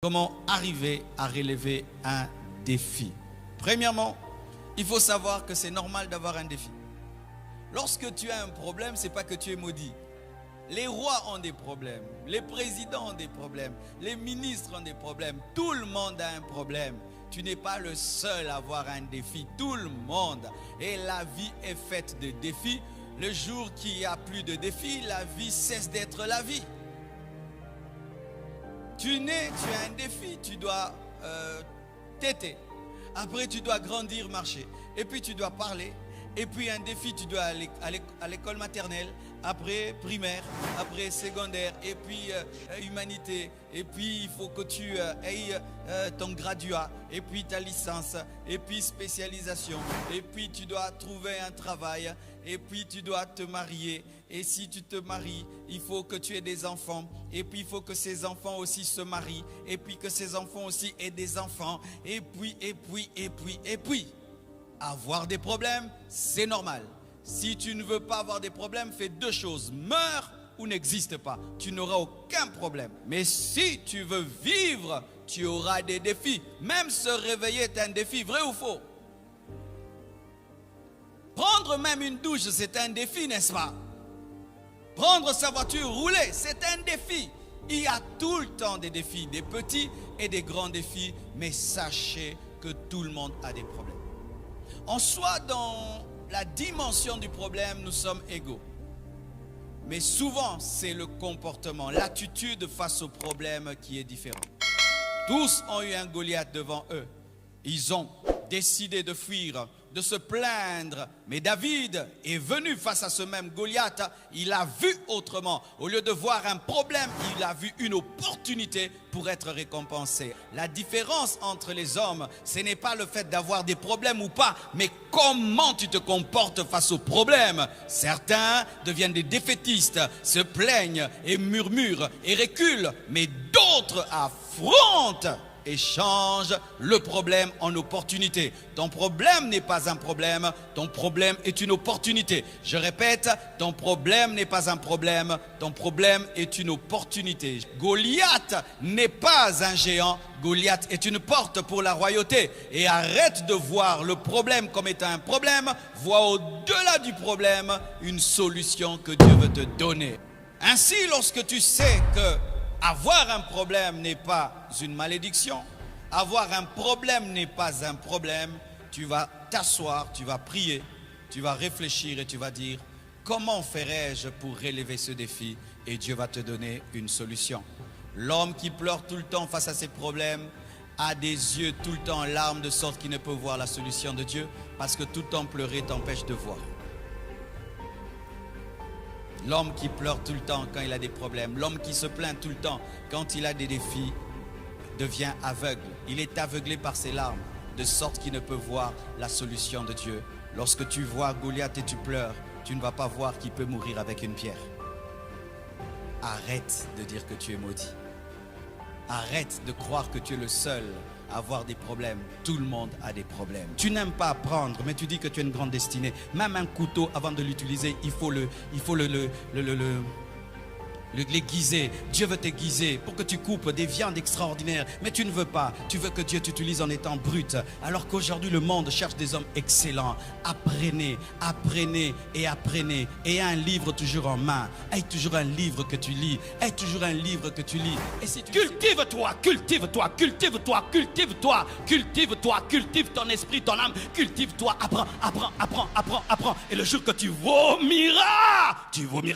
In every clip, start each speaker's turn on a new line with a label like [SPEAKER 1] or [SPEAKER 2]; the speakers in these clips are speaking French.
[SPEAKER 1] Comment arriver à relever un défi? Premièrement, il faut savoir que c'est normal d'avoir un défi. Lorsque tu as un problème, ce n'est pas que tu es maudit. Les rois ont des problèmes, les présidents ont des problèmes, les ministres ont des problèmes. Tout le monde a un problème. Tu n'es pas le seul à avoir un défi, tout le monde. Et la vie est faite de défis. Le jour qu'il n'y a plus de défis, la vie cesse d'être la vie. Tu nais, tu as un défi, tu dois téter. Après, tu dois grandir, marcher. Et puis, tu dois parler. Et puis, un défi, tu dois aller à l'école maternelle. Après, primaire. Après, secondaire. Et puis, humanité. Et puis, il faut que tu aies ton graduat. Et puis, ta licence. Et puis, spécialisation. Et puis, tu dois trouver un travail. Et puis, tu dois te marier. Et si tu te maries, il faut que tu aies des enfants. Et puis, il faut que ces enfants aussi se marient. Et puis, que ces enfants aussi aient des enfants. Et puis. Avoir des problèmes, c'est normal. Si tu ne veux pas avoir des problèmes, fais deux choses. Meurs ou n'existe pas. Tu n'auras aucun problème. Mais si tu veux vivre, tu auras des défis. Même se réveiller est un défi, vrai ou faux? Prendre même une douche, c'est un défi, n'est-ce pas? Prendre sa voiture, rouler, c'est un défi. Il y a tout le temps des défis, des petits et des grands défis. Mais sachez que tout le monde a des problèmes. En soi, dans la dimension du problème, nous sommes égaux. Mais souvent, c'est le comportement, l'attitude face au problème qui est différent. Tous ont eu un Goliath devant eux. Ils ont décidé de fuir, de se plaindre. Mais David est venu face à ce même Goliath. Il a vu autrement. Au lieu de voir un problème, il a vu une opportunité pour être récompensé. La différence entre les hommes, ce n'est pas le fait d'avoir des problèmes ou pas, mais comment tu te comportes face aux problèmes. Certains deviennent des défaitistes, se plaignent et murmurent et reculent. Mais d'autres affrontent et change le problème en opportunité. Ton problème n'est pas un problème, ton problème est une opportunité. Je répète, ton problème n'est pas un problème, ton problème est une opportunité. Goliath n'est pas un géant, Goliath est une porte pour la royauté. Et arrête de voir le problème comme étant un problème, vois au-delà du problème une solution que Dieu veut te donner. Ainsi, lorsque tu sais que avoir un problème n'est pas une malédiction, avoir un problème n'est pas un problème, tu vas t'asseoir, tu vas prier, tu vas réfléchir et tu vas dire comment ferais-je pour relever ce défi, et Dieu va te donner une solution. L'homme qui pleure tout le temps face à ses problèmes a des yeux tout le temps en larmes, de sorte qu'il ne peut voir la solution de Dieu, parce que tout le temps pleurer t'empêche de voir. L'homme qui pleure tout le temps quand il a des problèmes, l'homme qui se plaint tout le temps quand il a des défis, devient aveugle. Il est aveuglé par ses larmes, de sorte qu'il ne peut voir la solution de Dieu. Lorsque tu vois Goliath et tu pleures, tu ne vas pas voir qu'il peut mourir avec une pierre. Arrête de dire que tu es maudit. Arrête de croire que tu es le seul à avoir des problèmes. Tout le monde a des problèmes. Tu n'aimes pas apprendre, mais tu dis que tu as une grande destinée. Même un couteau, avant de l'utiliser, il faut l'aiguiser. Dieu veut t'aiguiser pour que tu coupes des viandes extraordinaires, mais tu ne veux pas. Tu veux que Dieu t'utilise en étant brut. Alors qu'aujourd'hui le monde cherche des hommes excellents. Apprenez, apprenez et apprenez. Et un livre toujours en main. Aie toujours un livre que tu lis. Aie toujours un livre que tu lis. Et si tu cultive-toi, cultive-toi, cultive-toi, cultive-toi, cultive-toi, cultive ton esprit, ton âme, cultive-toi, apprends, apprends, apprends, apprends, apprends. Et le jour que tu vomiras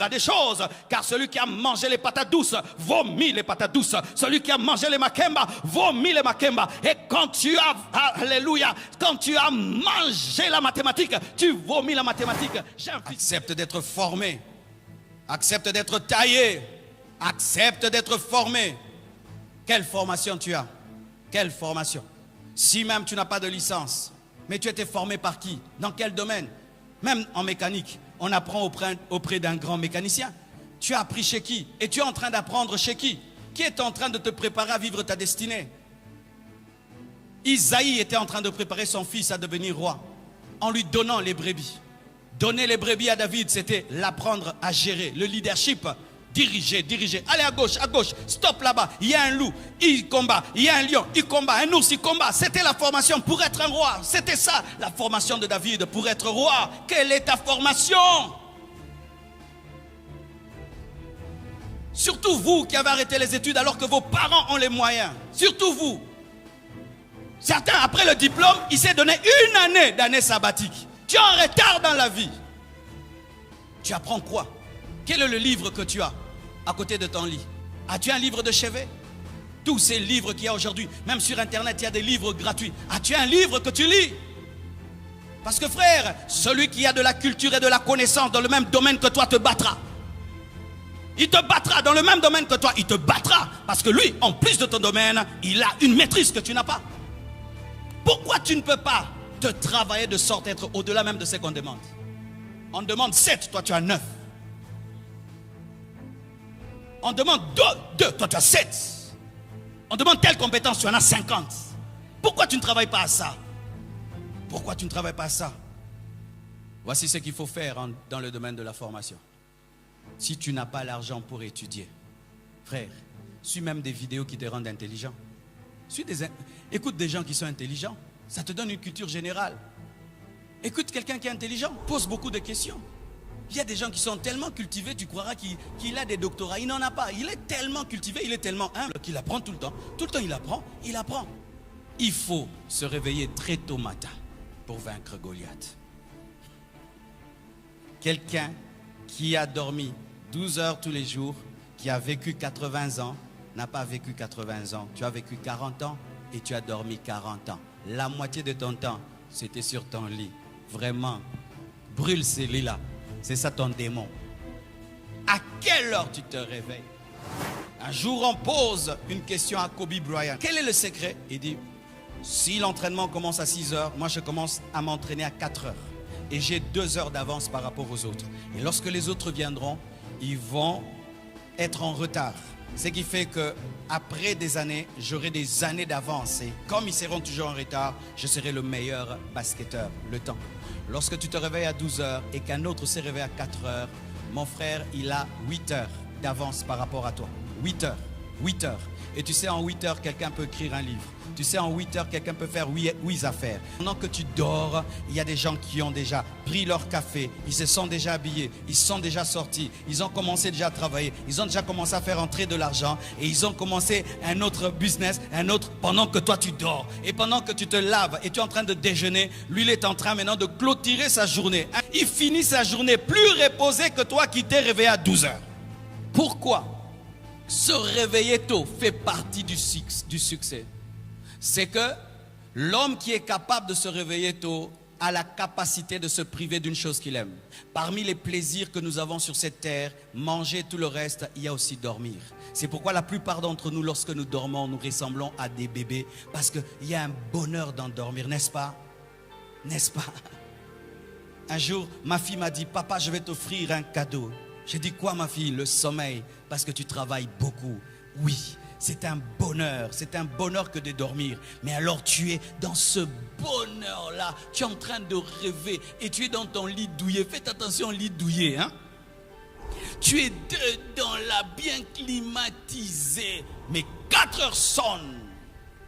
[SPEAKER 1] des choses, car celui qui a mangé les patates douces, vomit les patates douces. Celui qui a mangé les makemba, vomit les makemba. Et quand tu as, alléluia, quand tu as mangé la mathématique, tu vomis la mathématique. Accepte d'être formé. Accepte d'être taillé. Accepte d'être formé. Quelle formation tu as? Quelle formation? Si même tu n'as pas de licence, mais tu étais formé par qui? Dans quel domaine? Même en mécanique, on apprend auprès d'un grand mécanicien. Tu as appris chez qui? Et tu es en train d'apprendre chez qui? Qui est en train de te préparer à vivre ta destinée? Isaïe était en train de préparer son fils à devenir roi en lui donnant les brebis. Donner les brebis à David, c'était l'apprendre à gérer. Le leadership diriger. Allez à gauche, stop là-bas. Il y a un loup, il combat. Il y a un lion, il combat. Un ours, il combat. C'était la formation pour être un roi. C'était ça, la formation de David pour être roi. Quelle est ta formation? Surtout vous qui avez arrêté les études alors que vos parents ont les moyens. Surtout vous. Certains, après le diplôme, ils s'est donné une année sabbatique. Tu es en retard dans la vie. Tu apprends quoi? Quel est le livre que tu as à côté de ton lit? As-tu un livre de chevet? Tous ces livres qu'il y a aujourd'hui, même sur Internet, il y a des livres gratuits. As-tu un livre que tu lis? Parce que frère, celui qui a de la culture et de la connaissance dans le même domaine que toi te battra. Il te battra dans le même domaine que toi, il te battra. Parce que lui, en plus de ton domaine, il a une maîtrise que tu n'as pas. Pourquoi tu ne peux pas te travailler de sorte à être au-delà même de ce qu'on demande? On demande 7, toi tu as 9. On demande 2, toi tu as 7. On demande telle compétence, tu en as 50. Pourquoi tu ne travailles pas à ça? Pourquoi tu ne travailles pas à ça? Voici ce qu'il faut faire dans le domaine de la formation. Si tu n'as pas l'argent pour étudier, frère, suis même des vidéos qui te rendent intelligent. Écoute des gens qui sont intelligents. Ça te donne une culture générale. Écoute quelqu'un qui est intelligent, pose beaucoup de questions. Il y a des gens qui sont tellement cultivés, tu croiras qu'il a des doctorats. Il n'en a pas. Il est tellement cultivé, il est tellement humble qu'il apprend tout le temps. Tout le temps, il apprend. Il faut se réveiller très tôt matin pour vaincre Goliath. Quelqu'un qui a dormi 12 heures tous les jours, qui a vécu 80 ans, n'a pas vécu 80 ans. Tu as vécu 40 ans et tu as dormi 40 ans. La moitié de ton temps, c'était sur ton lit. Vraiment, brûle ces lits-là. C'est ça ton démon. À quelle heure tu te réveilles? Un jour, on pose une question à Kobe Bryant. Quel est le secret? Il dit, si l'entraînement commence à 6 heures, moi je commence à m'entraîner à 4 heures. Et j'ai 2 heures d'avance par rapport aux autres. Et lorsque les autres viendront, ils vont être en retard. Ce qui fait qu'après des années, j'aurai des années d'avance. Et comme ils seront toujours en retard, je serai le meilleur basketteur, le temps. Lorsque tu te réveilles à 12 heures et qu'un autre s'est réveillé à 4 heures, mon frère, il a 8 heures d'avance par rapport à toi. 8 heures. 8 heures. Et tu sais, en 8 heures, quelqu'un peut écrire un livre. Tu sais, en 8 heures, quelqu'un peut faire 8 affaires. Pendant que tu dors, il y a des gens qui ont déjà pris leur café. Ils se sont déjà habillés. Ils sont déjà sortis. Ils ont commencé déjà à travailler. Ils ont déjà commencé à faire entrer de l'argent. Et ils ont commencé un autre business, un autre, pendant que toi tu dors. Et pendant que tu te laves et tu es en train de déjeuner, lui, il est en train maintenant de clôturer sa journée. Il finit sa journée plus reposé que toi qui t'es réveillé à 12 heures. Pourquoi? Se réveiller tôt fait partie du succès. C'est que l'homme qui est capable de se réveiller tôt a la capacité de se priver d'une chose qu'il aime. Parmi les plaisirs que nous avons sur cette terre, manger tout le reste, il y a aussi dormir. C'est pourquoi la plupart d'entre nous, lorsque nous dormons, nous ressemblons à des bébés. Parce qu'il y a un bonheur d'en dormir, n'est-ce pas? N'est-ce pas? Un jour, ma fille m'a dit, papa, je vais t'offrir un cadeau. J'ai dit, quoi ma fille? Le sommeil, parce que tu travailles beaucoup. Oui. C'est un bonheur que de dormir. Mais alors tu es dans ce bonheur-là. Tu es en train de rêver et tu es dans ton lit douillet. Faites attention au lit douillet. Hein? Tu es dedans là, bien climatisé. Mais 4 heures sonnent.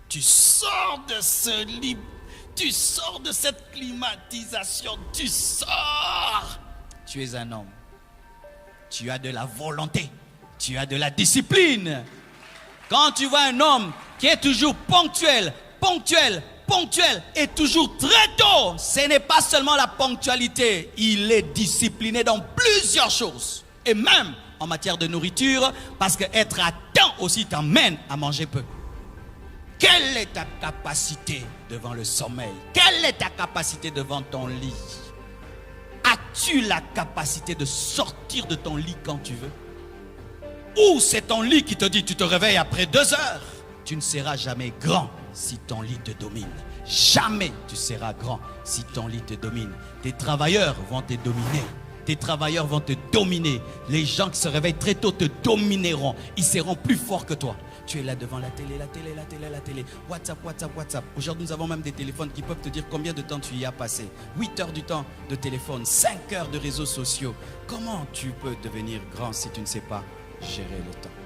[SPEAKER 1] Tu sors de ce lit. Tu sors de cette climatisation. Tu sors. Tu es un homme. Tu as de la volonté. Tu as de la discipline. Quand tu vois un homme qui est toujours ponctuel et toujours très tôt, ce n'est pas seulement la ponctualité, il est discipliné dans plusieurs choses. Et même en matière de nourriture, parce qu'être à temps aussi t'emmène à manger peu. Quelle est ta capacité devant le sommeil? Quelle est ta capacité devant ton lit? As-tu la capacité de sortir de ton lit quand tu veux? Ou c'est ton lit qui te dit, tu te réveilles après 2 heures. Tu ne seras jamais grand si ton lit te domine. Jamais tu seras grand si ton lit te domine. Tes travailleurs vont te dominer. Tes travailleurs vont te dominer. Les gens qui se réveillent très tôt te domineront. Ils seront plus forts que toi. Tu es là devant la télé. WhatsApp. Aujourd'hui, nous avons même des téléphones qui peuvent te dire combien de temps tu y as passé. 8 heures du temps de téléphone, 5 heures de réseaux sociaux. Comment tu peux devenir grand si tu ne sais pas gérer le temps.